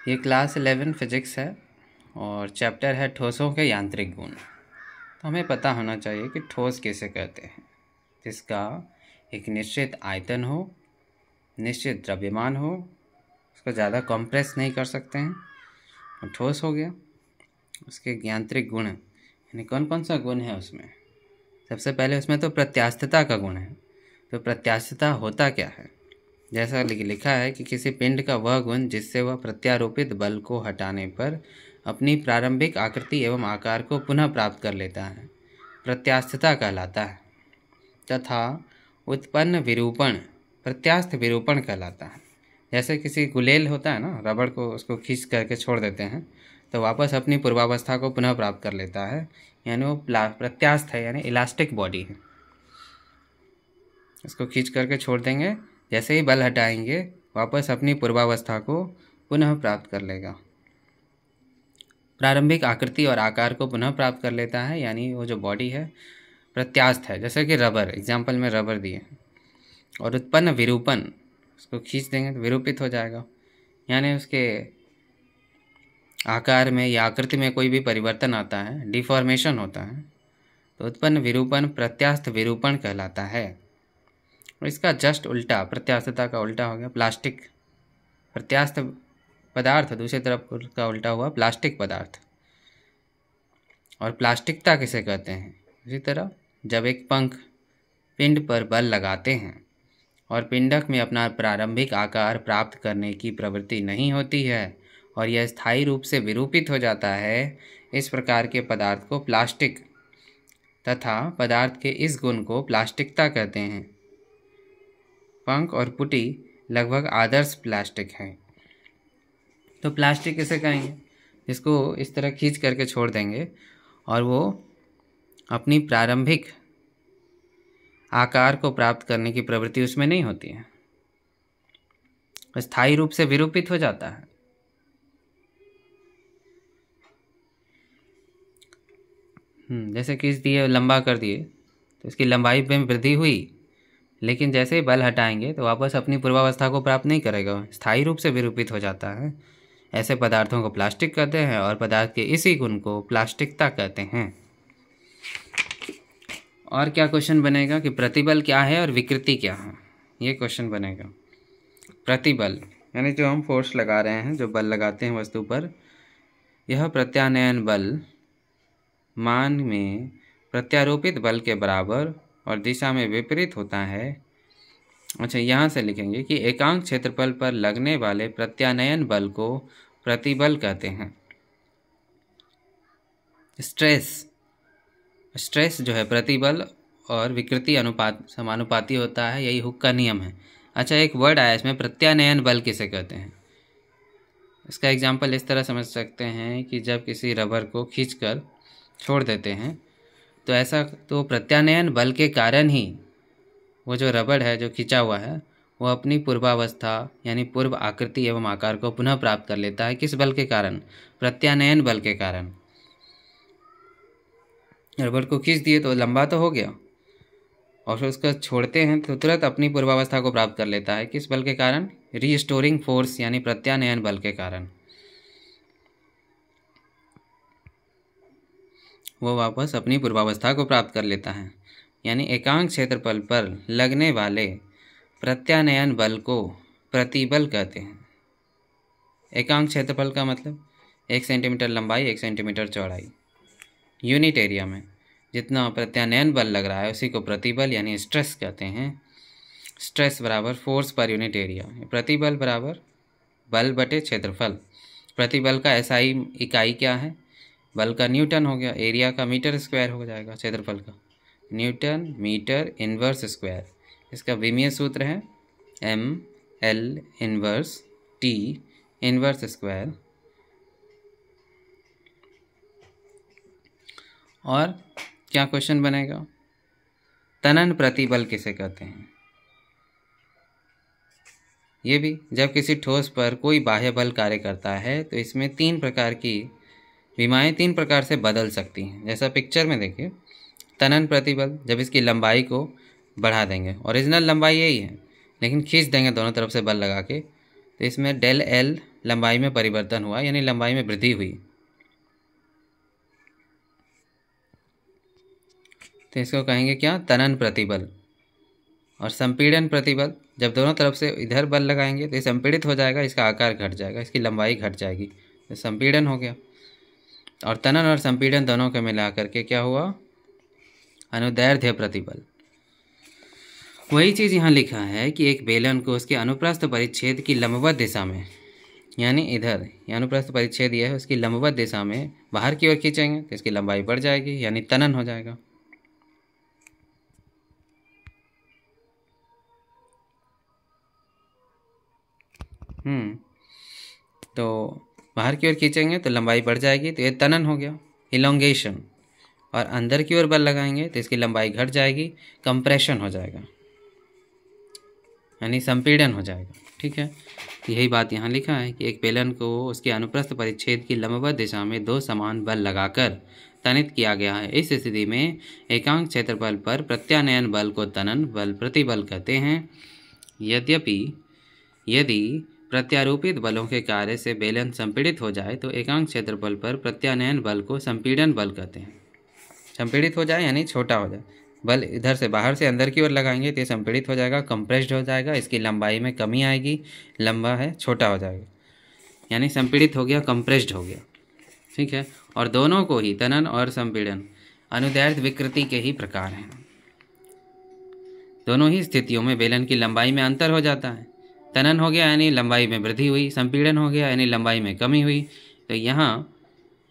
ये class 11 physics है और चैप्टर है ठोसों के यांत्रिक गुण। तो हमें पता होना चाहिए कि ठोस किसे कहते हैं, जिसका एक निश्चित आयतन हो, निश्चित द्रव्यमान हो, उसको ज़्यादा कंप्रेस नहीं कर सकते हैं और ठोस हो गया। उसके यांत्रिक गुण यानी कौन कौन सा गुण है उसमें? सबसे पहले उसमें तो प्रत्यास्थता का गुण है। तो प्रत्यास्थता होता क्या है? जैसा लिखा है कि किसी पिंड का वह गुण जिससे वह प्रत्यारोपित बल को हटाने पर अपनी प्रारंभिक आकृति एवं आकार को पुनः प्राप्त कर लेता है, प्रत्यास्थता कहलाता है। तथा उत्पन्न विरूपण प्रत्यास्थ विरूपण कहलाता है। जैसे किसी गुलेल होता है ना, रबड़ को उसको खींच करके छोड़ देते हैं तो वापस अपनी पूर्वावस्था को पुनः प्राप्त कर लेता है, यानी वो प्रत्यास्थ है, यानी इलास्टिक बॉडी है। इसको खींच करके छोड़ देंगे, जैसे ही बल हटाएंगे वापस अपनी पूर्वावस्था को पुनः प्राप्त कर लेगा। प्रारंभिक आकृति और आकार को पुनः प्राप्त कर लेता है, यानी वो जो बॉडी है प्रत्यास्थ है। जैसे कि रबर, एग्जाम्पल में रबर दिए। और उत्पन्न विरूपण, उसको खींच देंगे तो विरूपित हो जाएगा, यानी उसके आकार में या आकृति में कोई भी परिवर्तन आता है, डिफॉर्मेशन होता है, तो उत्पन्न विरूपण प्रत्यास्थ विरूपण कहलाता है। और इसका जस्ट उल्टा, प्रत्यास्थता का उल्टा हो गया प्लास्टिक। प्रत्यास्थ पदार्थ, दूसरी तरफ उसका उल्टा हुआ प्लास्टिक पदार्थ। और प्लास्टिकता किसे कहते हैं? इसी तरह जब एक पंख पिंड पर बल लगाते हैं और पिंडक में अपना प्रारंभिक आकार प्राप्त करने की प्रवृत्ति नहीं होती है और यह स्थायी रूप से विरूपित हो जाता है, इस प्रकार के पदार्थ को प्लास्टिक तथा पदार्थ के इस गुण को प्लास्टिकता कहते हैं। पंख और पुटी लगभग आदर्श प्लास्टिक हैं। तो प्लास्टिक किसे कहेंगे? जिसको इस तरह खींच करके छोड़ देंगे और वो अपनी प्रारंभिक आकार को प्राप्त करने की प्रवृत्ति उसमें नहीं होती है, स्थायी रूप से विरूपित हो जाता है। जैसे खींच दिए, लंबा कर दिए तो इसकी लंबाई में वृद्धि हुई, लेकिन जैसे ही बल हटाएंगे तो वापस अपनी पूर्वावस्था को प्राप्त नहीं करेगा, स्थायी रूप से विरूपित हो जाता है। ऐसे पदार्थों को प्लास्टिक कहते हैं और पदार्थ के इसी गुण को प्लास्टिकता कहते हैं। और क्या क्वेश्चन बनेगा कि प्रतिबल क्या है और विकृति क्या है, ये क्वेश्चन बनेगा। प्रतिबल यानी जो हम फोर्स लगा रहे हैं, जो बल लगाते हैं वस्तु पर, यह प्रत्यानयन बल मान में प्रत्यारोपित बल के बराबर और दिशा में विपरीत होता है। अच्छा, यहाँ से लिखेंगे कि एकांक क्षेत्रफल पर लगने वाले प्रत्यानयन बल को प्रतिबल कहते हैं। स्ट्रेस जो है प्रतिबल और विकृति अनुपात समानुपाती होता है, यही हुक का नियम है। अच्छा, एक वर्ड आया इसमें, प्रत्यानयन बल किसे कहते हैं? इसका एग्जाम्पल इस तरह समझ सकते हैं कि जब किसी रबर को खींचकर छोड़ देते हैं तो ऐसा, तो प्रत्यानयन बल के कारण ही वो जो रबड़ है जो खींचा हुआ है वो अपनी पूर्वावस्था यानी पूर्व आकृति एवं आकार को पुनः प्राप्त कर लेता है। किस बल के कारण? प्रत्यानयन बल के कारण। रबड़ को खींच दिए तो लंबा तो हो गया और फिर उसको छोड़ते हैं तो तुरंत अपनी पूर्वावस्था को प्राप्त कर लेता है। किस बल के कारण? रीस्टोरिंग फोर्स यानी प्रत्यानयन बल के कारण वो वापस अपनी पूर्वावस्था को प्राप्त कर लेता है। यानी एकांक क्षेत्रफल पर लगने वाले प्रत्यानयन बल को प्रतिबल कहते हैं। एकांक क्षेत्रफल का मतलब 1 सेंटीमीटर लंबाई, 1 सेंटीमीटर चौड़ाई। यूनिट एरिया में जितना प्रत्यानयन बल लग रहा है उसी को प्रतिबल यानी स्ट्रेस कहते हैं। स्ट्रेस बराबर फोर्स पर यूनिट एरिया। प्रतिबल बराबर बल बटे क्षेत्रफल। प्रतिबल का एसआई इकाई क्या है? बल का न्यूटन हो गया, एरिया का मीटर स्क्वायर हो जाएगा, क्षेत्रफल का न्यूटन मीटर इन्वर्स स्क्वायर। इसका विमीय सूत्र है ml inverse t inverse square. और क्या क्वेश्चन बनेगा? तनन प्रतिबल किसे कहते हैं? ये भी जब किसी ठोस पर कोई बाह्य बल कार्य करता है तो इसमें 3 प्रकार की विमाएँ 3 प्रकार से बदल सकती हैं। जैसा पिक्चर में देखिए, तनन प्रतिबल जब इसकी लंबाई को बढ़ा देंगे, ओरिजिनल लंबाई यही है लेकिन खींच देंगे दोनों तरफ से बल लगा के, तो इसमें del L लंबाई में परिवर्तन हुआ, यानी लंबाई में वृद्धि हुई, तो इसको कहेंगे क्या, तनन प्रतिबल। और संपीड़न प्रतिबल, जब दोनों तरफ से इधर बल लगाएंगे तो ये संपीड़ित हो जाएगा, इसका आकार घट जाएगा, इसकी लंबाई घट जाएगी, तो संपीड़न हो गया। और तनन और संपीड़न दोनों को मिला करके क्या हुआ, अनुदैर्ध्य प्रतिबल। वही चीज़ यहाँ लिखा है कि एक बेलन को उसके अनुप्रस्थ परिच्छेद की लंबवत दिशा में, यानी इधर ये अनुप्रस्थ परिच्छेद ये है, उसकी लंबवत दिशा में बाहर की ओर खींचेंगे तो इसकी लंबाई बढ़ जाएगी, यानी तनन हो जाएगा। तो बाहर की ओर खींचेंगे तो लंबाई बढ़ जाएगी, तो ये तनन हो गया, इलोंगेशन। और अंदर की ओर बल लगाएंगे तो इसकी लंबाई घट जाएगी, कंप्रेशन हो जाएगा, यानी संपीड़न हो जाएगा। ठीक है, यही बात यहाँ लिखा है कि एक बेलन को उसके अनुप्रस्थ परिच्छेद की लंबवत दिशा में दो समान बल लगाकर तनित किया गया है। इस स्थिति में एकांक क्षेत्रफल पर प्रत्यानयन बल को तनन बल प्रतिबल कहते हैं। यद्यपि यदि प्रत्यारोपित बलों के कार्य से बेलन संपीड़ित हो जाए तो एकांक क्षेत्रफल पर प्रत्यानयन बल को संपीड़न बल कहते हैं। संपीड़ित हो जाए यानी छोटा हो जाए, बल इधर से बाहर से अंदर की ओर लगाएंगे तो ये संपीड़ित हो जाएगा, कंप्रेस्ड हो जाएगा, इसकी लंबाई में कमी आएगी, लंबा है छोटा हो जाएगा, यानी संपीड़ित हो गया, कंप्रेस्ड हो गया। ठीक है, और दोनों को ही तनन और संपीड़न अनुदैर्ध्य विकृति के ही प्रकार हैं। दोनों ही स्थितियों में बेलन की लंबाई में अंतर हो जाता है। तनन हो गया यानी लंबाई में वृद्धि हुई, संपीड़न हो गया यानी लंबाई में कमी हुई। तो यहाँ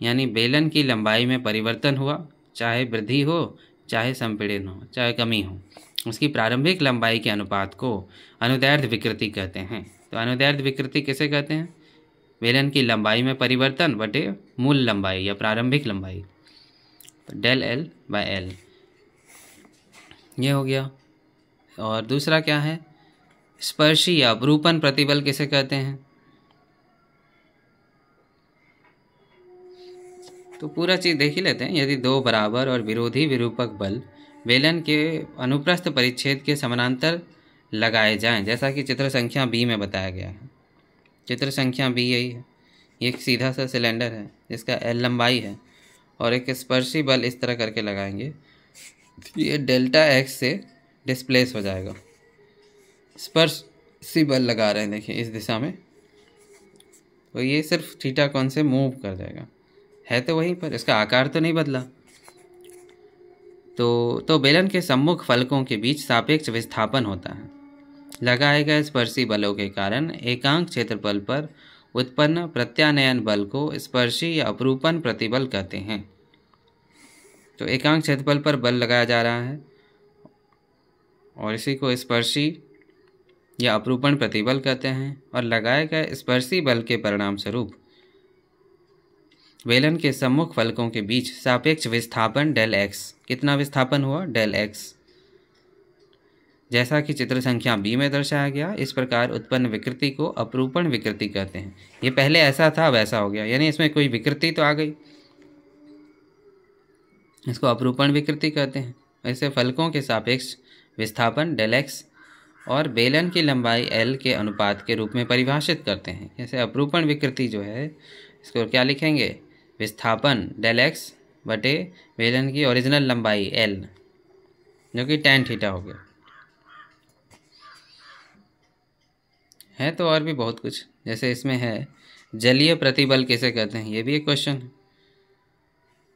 यानी बेलन की लंबाई में परिवर्तन हुआ, चाहे वृद्धि हो, चाहे संपीड़न हो, चाहे कमी हो, उसकी प्रारंभिक लंबाई के अनुपात को अनुदैर्ध्य विकृति कहते हैं। तो अनुदैर्ध्य विकृति किसे कहते हैं, बेलन की लंबाई में परिवर्तन बटे मूल लंबाई या प्रारंभिक लंबाई, तो डेल एल बाय एल, ये हो गया। और दूसरा क्या है, स्पर्शी या अपरूपण प्रतिबल किसे कहते हैं। तो पूरा चीज़ देख ही लेते हैं। यदि दो बराबर और विरोधी विरूपक बल बेलन के अनुप्रस्थ परिच्छेद के समानांतर लगाए जाएं, जैसा कि चित्र संख्या बी में बताया गया है। चित्र संख्या बी यही है, ये एक सीधा सा सिलेंडर है जिसका एल लंबाई है और एक स्पर्शी बल इस तरह करके लगाएंगे, ये डेल्टा एक्स से डिस्प्लेस हो जाएगा। स्पर्शी बल लगा रहे हैं देखिए इस दिशा में, तो ये सिर्फ थीटा कोण से मूव कर जाएगा, है तो वहीं पर, इसका आकार तो नहीं बदला। तो बेलन के सम्मुख फलकों के बीच सापेक्ष विस्थापन होता है। लगाए गए स्पर्शी बलों के कारण एकांक क्षेत्रफल पर उत्पन्न प्रत्यानयन बल को स्पर्शी या अपरूपण प्रतिबल कहते हैं। तो एकांक क्षेत्रफल पर बल लगाया जा रहा है और इसी को स्पर्शी या अपरूपण प्रतिबल कहते हैं। और लगाए गए स्पर्शी बल के परिणाम स्वरूप बेलन के सम्मुख फलकों के बीच सापेक्ष विस्थापन डेल एक्स, कितना विस्थापन हुआ, डेल एक्स, जैसा कि चित्र संख्या बी में दर्शाया गया। इस प्रकार उत्पन्न विकृति को अपरूपण विकृति कहते हैं। ये पहले ऐसा था वैसा हो गया, यानी इसमें कोई विकृति तो आ गई, इसको अपरूपण विकृति कहते हैं। ऐसे फलकों के सापेक्ष विस्थापन डेल एक्स और बेलन की लंबाई एल के अनुपात के रूप में परिभाषित करते हैं। जैसे अपरूपण विकृति जो है इसको क्या लिखेंगे, विस्थापन डेल एक्स बटे बेलन की ओरिजिनल लंबाई एल, जो कि tan थीटा हो गया। है तो और भी बहुत कुछ, जैसे इसमें है जलीय प्रतिबल किसे कहते हैं, ये भी एक क्वेश्चन है।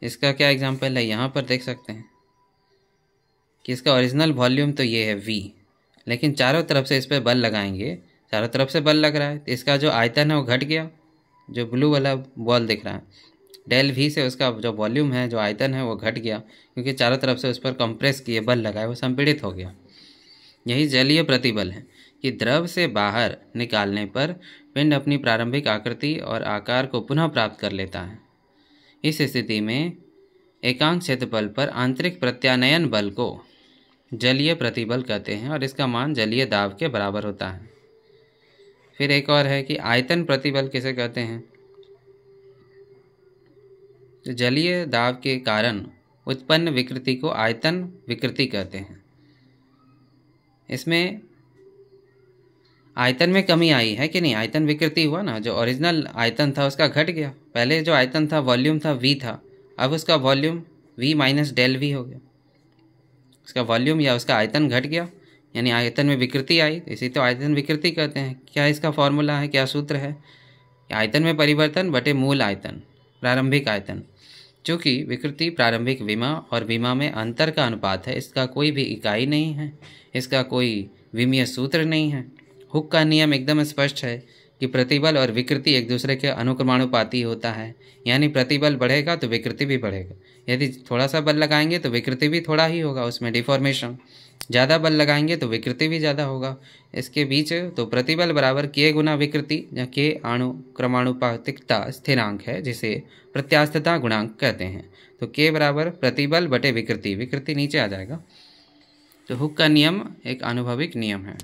इसका क्या एग्जाम्पल है, यहाँ पर देख सकते हैं कि इसका ओरिजिनल वॉल्यूम तो ये है V, लेकिन चारों तरफ से इस पर बल लगाएंगे, चारों तरफ से बल लग रहा है तो इसका जो आयतन है वो घट गया, जो ब्लू वाला बॉल दिख रहा है, डेल V से उसका जो वॉल्यूम है, जो आयतन है वो घट गया, क्योंकि चारों तरफ से उस पर कंप्रेस किए बल लगाए, वो संपीड़ित हो गया। यही जलीय प्रतिबल है कि द्रव से बाहर निकालने पर पिंड अपनी प्रारंभिक आकृति और आकार को पुनः प्राप्त कर लेता है। इस स्थिति में एकांक क्षेत्रफल पर आंतरिक प्रत्यानयन बल को जलीय प्रतिबल कहते हैं और इसका मान जलीय दाब के बराबर होता है। फिर एक और है कि आयतन प्रतिबल किसे कहते हैं। तो जलीय दाब के कारण उत्पन्न विकृति को आयतन विकृति कहते हैं। इसमें आयतन में कमी आई है कि नहीं, आयतन विकृति हुआ ना, जो ओरिजिनल आयतन था उसका घट गया। पहले जो आयतन था वॉल्यूम था v था, अब उसका volume v minus del v हो गया। उसका वॉल्यूम या उसका आयतन घट गया, यानी आयतन में विकृति आई, इसी तो आयतन विकृति कहते हैं। क्या इसका फॉर्मूला है, क्या सूत्र है? आयतन में परिवर्तन बटे मूल आयतन, प्रारंभिक आयतन। चूँकि विकृति प्रारंभिक विमा और विमा में अंतर का अनुपात है, इसका कोई भी इकाई नहीं है, इसका कोई विमीय सूत्र नहीं है। हुक का नियम एकदम स्पष्ट है कि प्रतिबल और विकृति एक दूसरे के अनुक्रमानुपाती होता है, यानी प्रतिबल बढ़ेगा तो विकृति भी बढ़ेगा। यदि थोड़ा सा बल लगाएंगे तो विकृति भी थोड़ा ही होगा, उसमें डिफॉर्मेशन। ज़्यादा बल लगाएंगे तो विकृति भी ज़्यादा होगा। इसके बीच तो प्रतिबल बराबर k गुना विकृति या k अनुक्रमानुपातिकता स्थिरांक है, जिसे प्रत्यास्थता गुणांक कहते हैं। तो k बराबर प्रतिबल बटे विकृति, विकृति नीचे आ जाएगा। तो हुक का नियम एक आनुभविक नियम है।